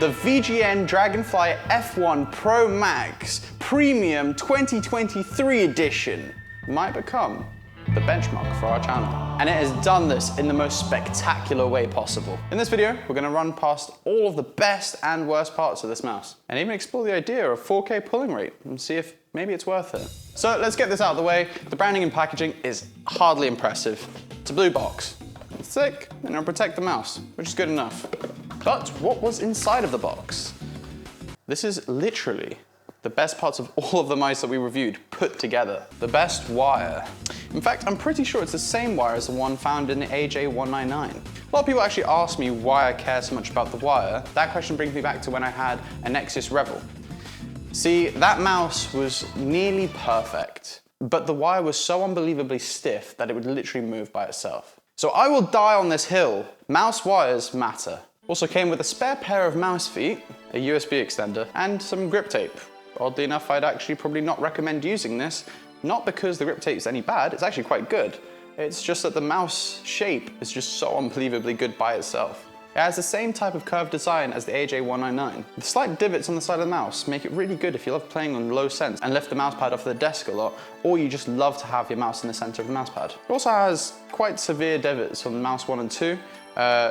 The VGN Dragonfly F1 Pro Max Premium 2023 edition might become the benchmark for our channel. And it has done this in the most spectacular way possible. In this video, we're gonna run past all of the best and worst parts of this mouse, and even explore the idea of 4K pulling rate and see if maybe it's worth it. So let's get this out of the way. The branding and packaging is hardly impressive. It's a blue box. It's thick, and it'll protect the mouse, which is good enough. But what was inside of the box? This is literally the best parts of all of the mice that we reviewed put together. The best wire. In fact, I'm pretty sure it's the same wire as the one found in the AJ199. A lot of people actually ask me why I care so much about the wire. That question brings me back to when I had a Nexus Rebel. See, that mouse was nearly perfect, but the wire was so unbelievably stiff that it would literally move by itself. So I will die on this hill. Mouse wires matter. Also came with a spare pair of mouse feet, a USB extender, and some grip tape. Oddly enough, I'd actually probably not recommend using this, not because the grip tape is any bad, it's actually quite good. It's just that the mouse shape is just so unbelievably good by itself. It has the same type of curved design as the AJ199. The slight divots on the side of the mouse make it really good if you love playing on low sense and lift the mouse pad off the desk a lot, or you just love to have your mouse in the center of the mouse pad. It also has quite severe divots on mouse 1 and 2,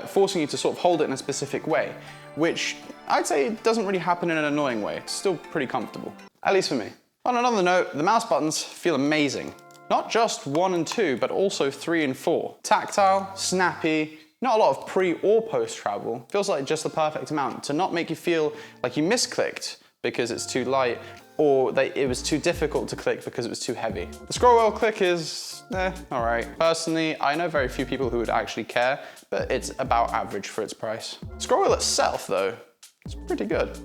forcing you to sort of hold it in a specific way, which I'd say doesn't really happen in an annoying way. It's still pretty comfortable, at least for me. On another note, the mouse buttons feel amazing. Not just 1 and 2, but also 3 and 4. Tactile, snappy, not a lot of pre or post travel. Feels like just the perfect amount to not make you feel like you misclicked because it's too light, or that it was too difficult to click because it was too heavy. The scroll wheel click is, all right. Personally, I know very few people who would actually care, but it's about average for its price. The scroll wheel itself, though, is pretty good.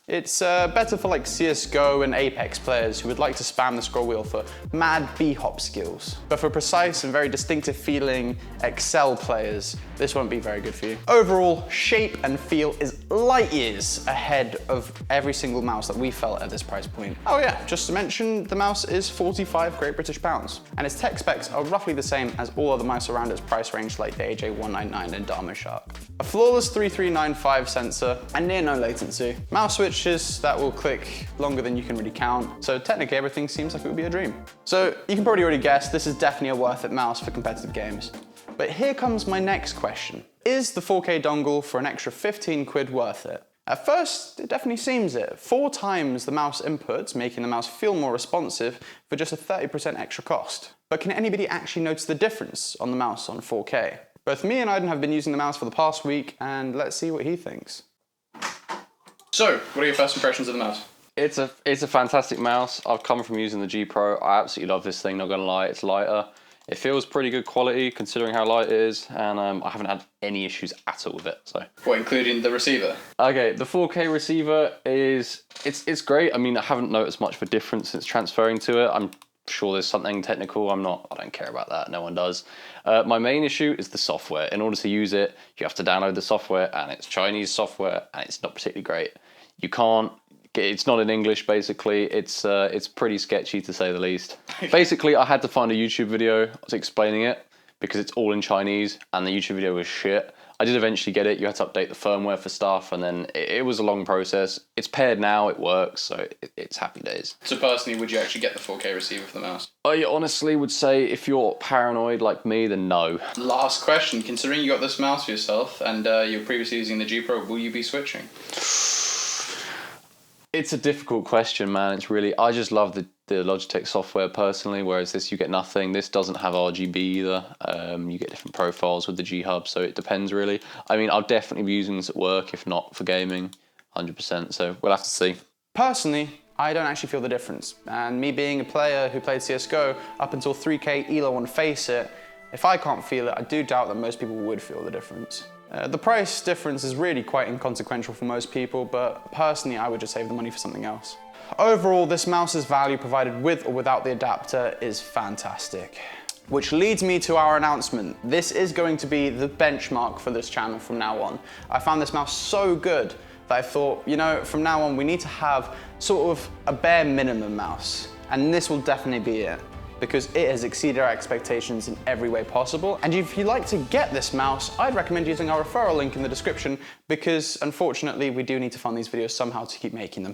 It's better for like CSGO and Apex players who would like to spam the scroll wheel for mad B-hop skills. But for precise and very distinctive feeling Excel players, this won't be very good for you. Overall, shape and feel is light years ahead of every single mouse that we felt at this price point. Oh yeah, just to mention, the mouse is 45 Great British pounds, and its tech specs are roughly the same as all other mice around its price range like the AJ199 and Dharma Shark. A flawless 3395 sensor and near no latency. Mouse switches that will click longer than you can really count, so technically everything seems like it would be a dream. So you can probably already guess this is definitely a worth it mouse for competitive games. But here comes my next question. Is the 4K dongle for an extra 15 quid worth it? At first, it definitely seems it. 4 times the mouse inputs, making the mouse feel more responsive for just a 30% extra cost. But can anybody actually notice the difference on the mouse on 4K? Both me and Aiden have been using the mouse for the past week, and let's see what he thinks. So, what are your first impressions of the mouse? It's a fantastic mouse. I've come from using the G Pro. I absolutely love this thing, not gonna lie. It's lighter. It feels pretty good quality considering how light it is, and I haven't had any issues at all with it. So. What, including the receiver? Okay, the 4K receiver it's great. I mean, I haven't noticed much of a difference since transferring to it. I'm sure there's something technical. I don't care about that. No one does. My main issue is the software. In order to use it, you have to download the software, and it's Chinese software, and it's not particularly great. You can't. It's not in English, basically. It's pretty sketchy, to say the least. Basically, I had to find a YouTube video that was explaining it because it's all in Chinese, and the YouTube video was shit. I did eventually get it. You had to update the firmware for stuff, and then it was a long process. It's paired now, it works, so it's happy days. So personally, would you actually get the 4K receiver for the mouse? I honestly would say if you're paranoid like me, then no. Last question, considering you got this mouse for yourself, and you're previously using the G Pro, will you be switching? It's a difficult question, man. It's really, I just love the Logitech software personally, whereas this you get nothing. This doesn't have RGB either. You get different profiles with the G Hub, so it depends really. I mean, I'll definitely be using this at work, if not for gaming, 100%, so we'll have to see. Personally, I don't actually feel the difference. And me being a player who played CSGO up until 3K ELO on Face It, if I can't feel it, I do doubt that most people would feel the difference. The price difference is really quite inconsequential for most people, but personally I would just save the money for something else. Overall, this mouse's value provided with or without the adapter is fantastic. Which leads me to our announcement. This is going to be the benchmark for this channel from now on. I found this mouse so good that I thought, you know, from now on we need to have sort of a bare minimum mouse, and this will definitely be it. because it has exceeded our expectations in every way possible. And if you'd like to get this mouse, I'd recommend using our referral link in the description, because unfortunately we do need to fund these videos somehow to keep making them.